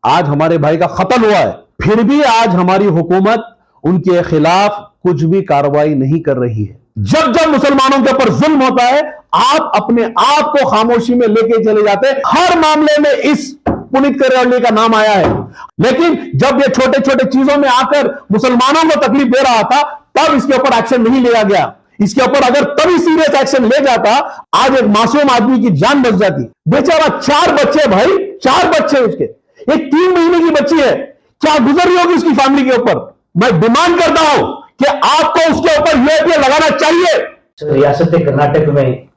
आज हमारे भाई का कत्ल हुआ है, फिर भी आज हमारी हुकूमत उनके खिलाफ कुछ भी कार्रवाई नहीं कर रही है। जब जब मुसलमानों के ऊपर जुल्म होता है, आप अपने आप को खामोशी में लेके चले जाते हैं। हर मामले में इस पुनीत करेहल्ली का नाम आया है, लेकिन जब ये छोटे छोटे चीजों में आकर मुसलमानों को तकलीफ दे रहा था, तब इसके ऊपर एक्शन नहीं लिया गया। इसके ऊपर अगर तभी सीरियस एक्शन ले जाता, आज एक मासूम आदमी की जान बच जाती। बेचारा 4 बच्चे भाई, 4 बच्चे उसके, एक 3 महीने की बच्ची है, क्या गुजर रही होगी उसकी फैमिली के ऊपर। मैं डिमांड करता हूं कि आपको उसके ऊपर यूएपीए लगाना चाहिए। रियासत कर्नाटक में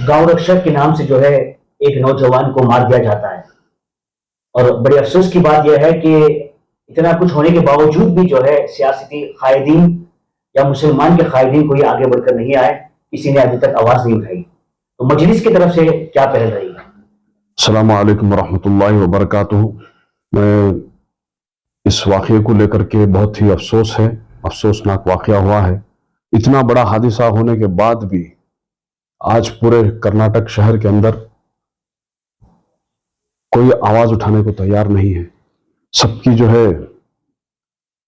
गांव रक्षक के नाम से जो है एक नौजवान को मार दिया जाता है, और बड़े अफसोस की बात यह है कि इतना कुछ होने के बावजूद भी जो है सियासती कायदीन या मुसलमान के कायदीन कोई आगे बढ़कर नहीं आए, किसी ने अभी तक आवाज नहीं उठाई। तो मजलिस की तरफ से क्या पहल रही है? अस्सलामु अलैकुम रहमतुल्लाहि व बरकातुहू। मैं इस वाक़ये को लेकर के बहुत ही अफसोसनाक वाक़या हुआ है। इतना बड़ा हादिसा होने के बाद भी आज पूरे कर्नाटक शहर के अंदर कोई आवाज उठाने को तैयार नहीं है। सबकी जो है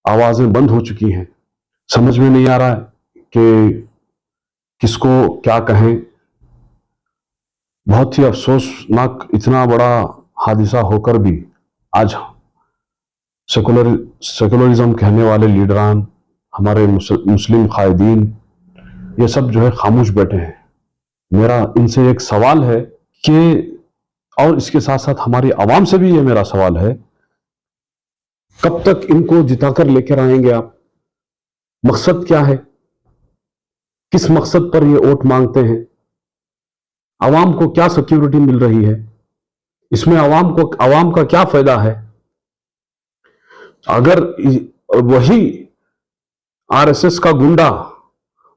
आवाजें बंद हो चुकी हैं। समझ में नहीं आ रहा है कि किसको क्या कहें। बहुत ही अफसोसनाक इतना बड़ा हादिसा होकर भी आज सेकुलरिज्म कहने वाले लीडरान, हमारे मुस्लिम कायदीन, ये सब जो है खामोश बैठे हैं। मेरा इनसे एक सवाल है कि, और इसके साथ साथ हमारी आवाम से भी ये मेरा सवाल है, कब तक इनको जिताकर लेकर आएंगे आप? मकसद क्या है? किस मकसद पर ये वोट मांगते हैं? आवाम को क्या सिक्योरिटी मिल रही है? इसमें आवाम का क्या फायदा है? अगर वही आरएसएस का गुंडा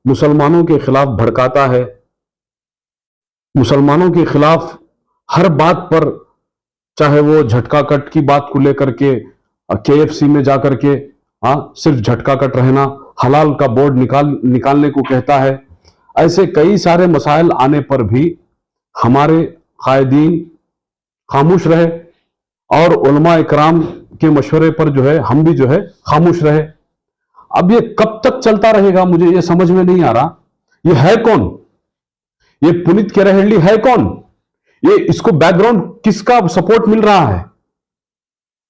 मुसलमानों के खिलाफ भड़काता है, मुसलमानों के खिलाफ हर बात पर, चाहे वो झटका कट की बात को लेकर के केएफसी में जाकर के सिर्फ झटका कट रहना, हलाल का बोर्ड निकालने को कहता है, ऐसे कई सारे मसाइल आने पर भी हमारे कायदीन खामोश रहे और उलमा इकराम के मशवरे पर जो है हम भी जो है खामोश रहे। अब ये कब तक चलता रहेगा, मुझे ये समझ में नहीं आ रहा। ये है कौन? ये पुनीत करेहल्ली है कौन? ये इसको बैकग्राउंड किसका सपोर्ट मिल रहा है?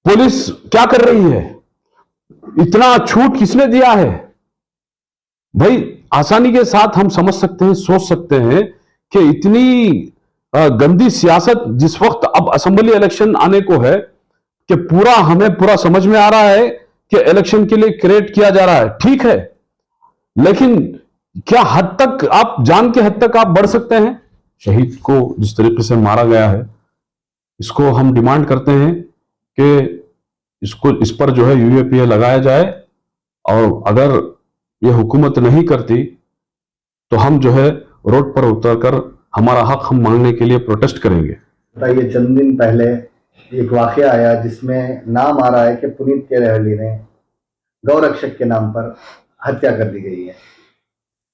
पुलिस क्या कर रही है? इतना छूट किसने दिया है? भाई आसानी के साथ हम समझ सकते हैं, सोच सकते हैं कि इतनी गंदी सियासत जिस वक्त अब असेंबली इलेक्शन आने को है कि हमें पूरा समझ में आ रहा है कि इलेक्शन के लिए क्रिएट किया जा रहा है, ठीक है, लेकिन क्या हद तक आप जान के हद तक आप बढ़ सकते हैं? शहीद को जिस तरीके से मारा गया है, इसको हम डिमांड करते हैं कि इस पर जो है यूएपीए लगाया जाए, और अगर ये हुकूमत नहीं करती तो हम जो है रोड पर उतरकर हमारा हक हम मांगने के लिए प्रोटेस्ट करेंगे। बताइए, चंद दिन पहले एक वाकया आया जिसमें नाम आ रहा है कि पुनीत करेहल्ली ने गौरक्षक के नाम पर हत्या कर दी गई है।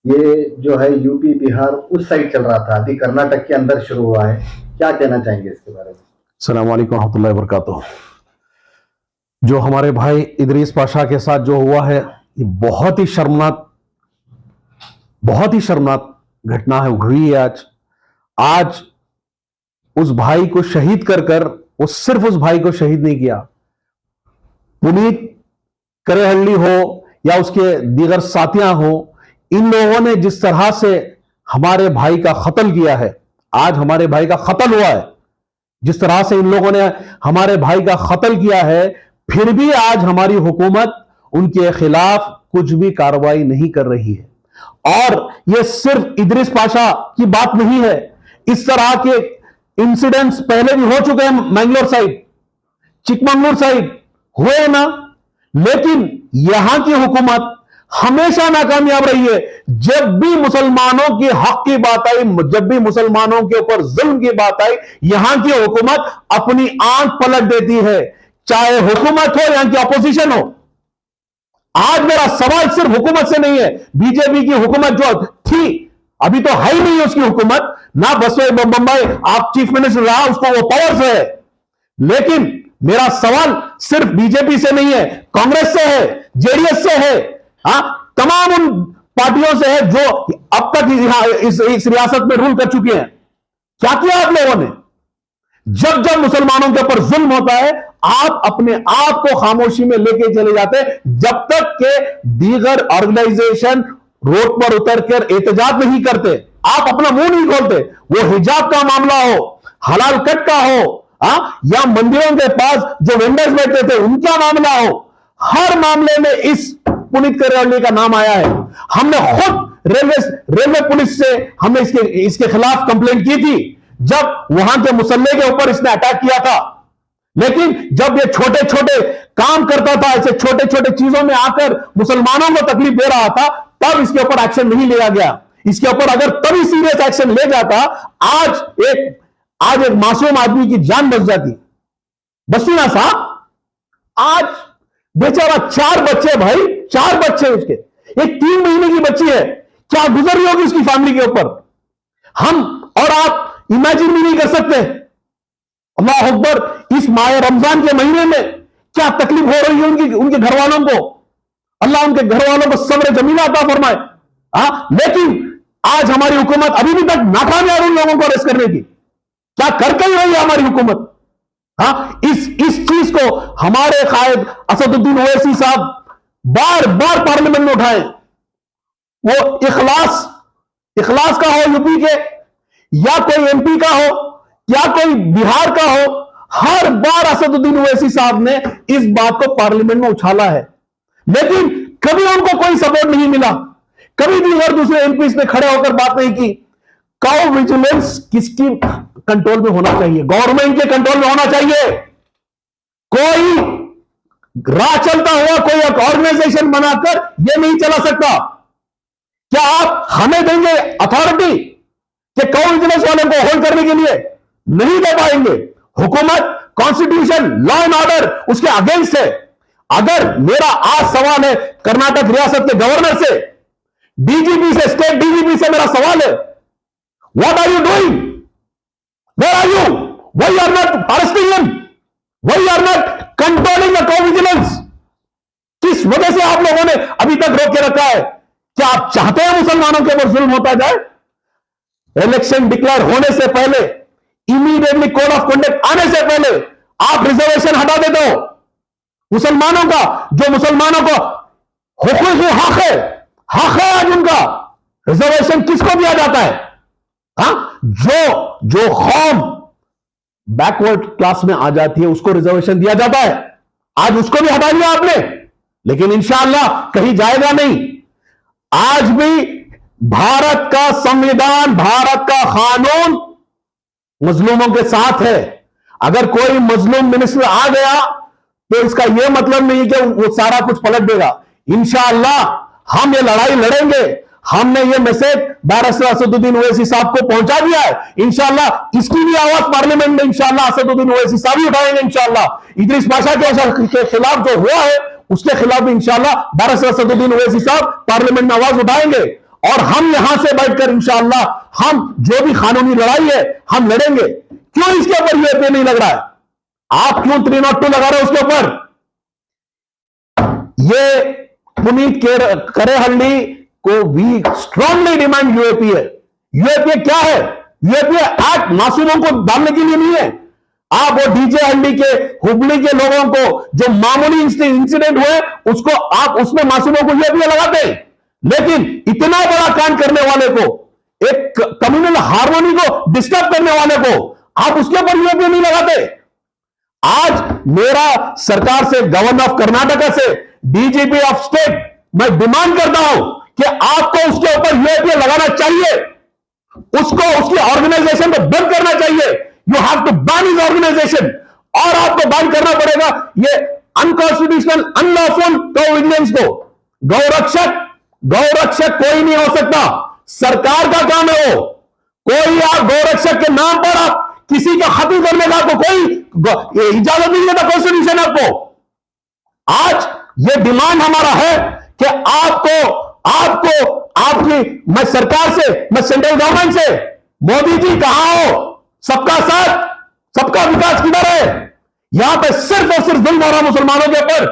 ये जो है यूपी बिहार उस साइड चल रहा था, अभी कर्नाटक के अंदर शुरू हुआ है। क्या कहना चाहेंगे इसके बारे में? अस्सलाम वालेकुम रहमतुल्लाहि व बरकातुहू। जो हमारे भाई इदरीस पाशा के साथ जो हुआ है, ये बहुत ही शर्मनाक घटना है, हुई है। आज उस भाई को शहीद कर वो सिर्फ उस भाई को शहीद नहीं किया, पुनीत करेहल्ली हो या उसके दीगर साथियां हो, इन लोगों ने जिस तरह से हमारे भाई का कत्ल किया है, आज हमारे भाई का कत्ल हुआ है, जिस तरह से इन लोगों ने हमारे भाई का कत्ल किया है, फिर भी आज हमारी हुकूमत उनके खिलाफ कुछ भी कार्रवाई नहीं कर रही है। और यह सिर्फ इदरीस पाशा की बात नहीं है, इस तरह के इंसिडेंट्स पहले भी हो चुके हैं। मैंगलोर साइड, चिकमंगलूर साइड हुए ना, लेकिन यहां की हुकूमत हमेशा नाकामयाब रही है। जब भी मुसलमानों के हक की बात आई, जब भी मुसलमानों के ऊपर जुल्म की बात आई, यहां की हुकूमत अपनी आंख पलट देती है, चाहे हुकूमत हो या की अपोजिशन हो। आज मेरा सवाल सिर्फ हुकूमत से नहीं है। बीजेपी की हुकूमत जो थी, अभी तो है ही नहीं उसकी हुकूमत, ना बसवे बम्बई आप चीफ मिनिस्टर रहा, उसको वो पावर्स है, लेकिन मेरा सवाल सिर्फ बीजेपी से नहीं है, कांग्रेस से है, जेडीएस से है, तमाम उन पार्टियों से है जो अब तक इस रियासत में रूल कर चुकी हैं। क्या किया आप लोगों ने? जब जब मुसलमानों के ऊपर जुल्म होता है, आप अपने आप को खामोशी में लेके चले जाते हैं, जब तक के दीगर ऑर्गेनाइजेशन रोड पर उतरकर एहतजाज नहीं करते, आप अपना मुंह नहीं खोलते। वो हिजाब का मामला हो, हलाल कट का हो, या मंदिरों के पास जो वेंडर्स बैठे थे उनका मामला हो, हर मामले में इस पुनीत केरेहल्ली का नाम आया है। हमने खुद रेलवे पुलिस से हमने इसके खिलाफ कंप्लेंट की थी जब वहां के मुसल्ले के ऊपर इसने अटैक किया था। लेकिन जब ये छोटे छोटे काम करता था, ऐसे छोटे छोटे चीजों में आकर मुसलमानों को तकलीफ दे रहा था, तब इसके ऊपर एक्शन नहीं लिया गया। इसके ऊपर अगर तभी सीरियस एक्शन ले जाता, आज एक मासूम आदमी की जान बच जाती। बची ना साहब, आज बेचारा 4 बच्चे, भाई 4 बच्चे उसके, एक 3 महीने की बच्ची है, क्या गुजर रही होगी उसकी फैमिली के ऊपर। हम और आप इमेजिन भी नहीं कर सकते। अल्लाह अकबर, इस माह रमजान के महीने में क्या तकलीफ हो रही है उनके घर वालों को। अल्लाह उनके घर वालों को सब्र जमीला अता फरमाए। लेकिन आज हमारी हुकूमत अभी भी तक नाकामयाब उन लोगों को अरेस्ट करने की। क्या कर कहीं रही है हमारी हुकूमत? इस चीज को हमारे कायद असदुद्दीन ओवैसी साहब बार बार पार्लियामेंट में उठाए। वो इखलास का हो यूपी के, या कोई एमपी का हो, या कोई बिहार का हो, हर बार असदुद्दीन ओवैसी साहब ने इस बात को पार्लियामेंट में उछाला है। लेकिन कभी उनको कोई सपोर्ट नहीं मिला, कभी भी और दूसरे एमपी ने खड़े होकर बात नहीं की। काउ विजिलेंस किसकी कंट्रोल में होना चाहिए? गवर्नमेंट के कंट्रोल में होना चाहिए। कोई राह चलता हुआ कोई ऑर्गेनाइजेशन बनाकर यह नहीं चला सकता। क्या आप हमें देंगे अथॉरिटी कि काउ विजिलेंस वालों को होल्ड करने के लिए? नहीं दे पाएंगे। हुकूमत, कॉन्स्टिट्यूशन, लॉ एंड ऑर्डर उसके अगेंस्ट है। अगर मेरा आज सवाल है कर्नाटक रियासत के गवर्नर से, डीजीपी से, स्टेट डीजीपी से मेरा सवाल है, what are you doing? Where are you? Why are not arresting him? Why are not controlling the cow vigilance? किस वजह से आप लोगों ने अभी तक रोक के रखा है? क्या आप चाहते हैं मुसलमानों के ऊपर जुल्म होता जाए? इलेक्शन डिक्लेयर होने से पहले, इमीडिएटली कोड ऑफ कंडक्ट आने से पहले आप रिजर्वेशन हटा देते हो मुसलमानों का, जो मुसलमानों को हुकूक हक है आज उनका। रिजर्वेशन किसको दिया जाता है? जो कौम बैकवर्ड क्लास में आ जाती है उसको रिजर्वेशन दिया जाता है। आज उसको भी हटा दिया आपने, लेकिन इंशाअल्लाह कहीं जाएगा नहीं। आज भी भारत का संविधान, भारत का कानून मजलूमों के साथ है। अगर कोई मजलूम मिनिस्टर आ गया तो इसका यह मतलब नहीं कि वो सारा कुछ पलट देगा। इंशाअल्लाह हम ये लड़ाई लड़ेंगे। हमने ये मैसेज बैरिस्टर असदुद्दीन ओवैसी साहब को पहुंचा दिया है। इंशाअल्लाह इसकी भी आवाज पार्लियामेंट में इंशाअल्लाह असदुद्दीन ओवैसी साहब ही उठाएंगे। इंशाअल्लाह इदरीस पाशा के खिलाफ जो हुआ है उसके खिलाफ भी इंशाअल्लाह बैरिस्टर असदुद्दीन ओवैसी साहब पार्लियामेंट में आवाज उठाएंगे। और हम यहां से बैठकर इंशाअल्लाह हम जो भी कानूनी लड़ाई है हम लड़ेंगे। क्यों इसके ऊपर यूएपीए नहीं लग रहा है? आप क्यों 302 लगा रहे हो उसके ऊपर? ये पुनीत केरेहल्ली को we strongly demand UAPA. UAPA क्या है? यूएपीए एक्ट मासूमों को डालने के लिए नहीं है। आप वो डीजे हल्दी के, हुबली के लोगों को जो मामूली इंसिडेंट हुए उसको आप उसमें मासूमों को यूएपीए लगाते हैं। लेकिन इतना बड़ा कांड करने वाले को, एक कम्युनल हार्मोनी को डिस्टर्ब करने वाले को आप उसके ऊपर यूएपीए नहीं लगाते। आज मेरा सरकार से, गवर्नर ऑफ कर्नाटका से, डीजीपी ऑफ स्टेट मैं डिमांड करता हूं कि आपको उसके ऊपर यूएपीए लगाना चाहिए। उसको, उसकी ऑर्गेनाइजेशन को बंद करना चाहिए। You have to ban his organisation. और आपको बैन करना पड़ेगा ये अनकॉन्स्टिट्यूशनल, अनलॉफुल काउ विजिलेंस को। गौरक्षक कोई नहीं हो सकता, सरकार का काम है वो। कोई आप गौरक्षक के नाम पर आप किसी का खत्म करने का आपको कोई इजाजत नहीं देता कॉन्स्टिट्यूशन आपको। आज ये डिमांड हमारा है कि आपकी मैं सरकार से, मैं सेंट्रल गवर्नमेंट से, मोदी जी कहां हो? सबका साथ, सबका विकास किधर है? यहां पे सिर्फ और सिर्फ जुल्म हो रहा मुसलमानों के ऊपर।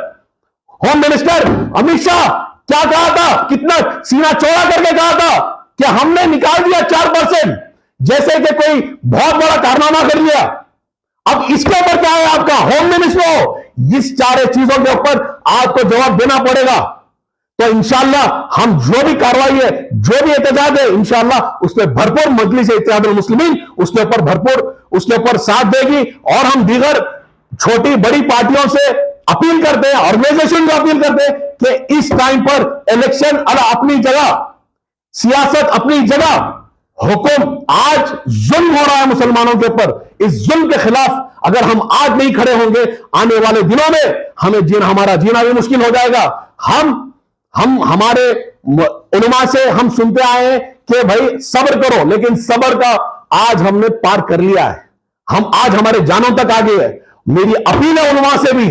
होम मिनिस्टर अमित शाह क्या कहा था, कितना सीना चौड़ा करके कहा था कि हमने निकाल दिया 4%, जैसे कि कोई बहुत बड़ा कारनामा कर लिया। अब इसके ऊपर क्या है आपका, होम मिनिस्टर हो, इस चारे चीजों के ऊपर आपको जवाब देना पड़ेगा। तो इंशाअल्लाह हम जो भी कार्रवाई है, जो भी एहतजाज है, इंशाअल्लाह उस पर भरपूर मजलिस इत्तेहादुल मुस्लिमीन उसके ऊपर भरपूर उसके ऊपर साथ देगी। और हम दीगर छोटी बड़ी पार्टियों से अपील करते हैं, ऑर्गेनाइजेशन को अपील करते हैं कि इस टाइम पर इलेक्शन अपनी जगह, सियासत अपनी जगह, हुक्म आज जुल्म हो रहा है मुसलमानों के ऊपर। इस जुल्म के खिलाफ अगर हम आज नहीं खड़े होंगे, आने वाले दिनों में हमारा जीना भी मुश्किल हो जाएगा। हम हमारे उलमा से हम सुनते आए हैं कि भाई सब्र करो, लेकिन सब्र का आज हमने पार कर लिया है, हम आज हमारे जानों तक आ गए हैं। मेरी अपील है उलमा से भी,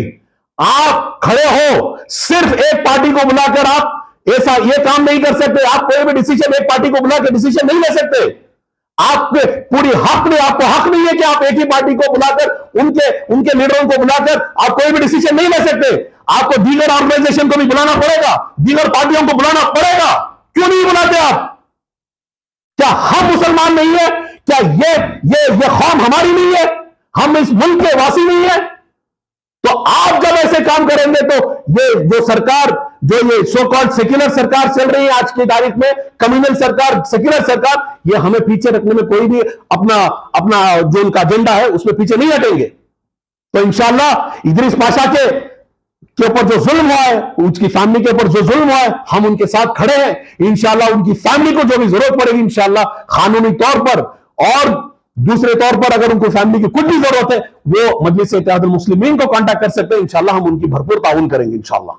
आप खड़े हो, सिर्फ एक पार्टी को बुलाकर आप ऐसा ये काम नहीं कर सकते। आप कोई भी डिसीजन एक पार्टी को बुला के डिसीजन नहीं ले सकते। आपके पूरी हक नहीं, आपको हक नहीं है कि आप एक ही पार्टी को बुलाकर उनके लीडरों को बुलाकर आप कोई भी डिसीजन नहीं ले सकते। आपको दीगर ऑर्गेनाइजेशन को भी बुलाना पड़ेगा, दीगर पार्टियों को बुलाना पड़ेगा। क्यों नहीं बुलाते आप? क्या हम मुसलमान नहीं है? क्या ये कौम हमारी नहीं है? हम इस मुल्क के वासी नहीं है? तो आप जब ऐसे काम करेंगे तो ये जो सरकार, जो ये सो कॉल्ड सेक्युलर सरकार चल रही है आज की तारीख में, कम्युनल सरकार, सेक्युलर सरकार, ये हमें पीछे रखने में कोई भी अपना जो उनका एजेंडा है उसमें पीछे नहीं हटेंगे। तो इंशाअल्लाह इदरीस पाशा के ऊपर जो जुल्म हुआ है, उसकी फैमिली के ऊपर जो जुल्म हुआ है, हम उनके साथ खड़े हैं। इंशाअल्लाह उनकी फैमिली को जो भी जरूरत पड़ेगी, इंशाअल्लाह कानूनी तौर पर और दूसरे तौर पर अगर उनको फैमिली की कुछ भी जरूरत है, वो मजलिस इत्तेहादुल मुस्लिमीन को कांटेक्ट कर सकते हैं। इंशाअल्लाह हम उनकी भरपूर ताउन करेंगे इंशाअल्लाह।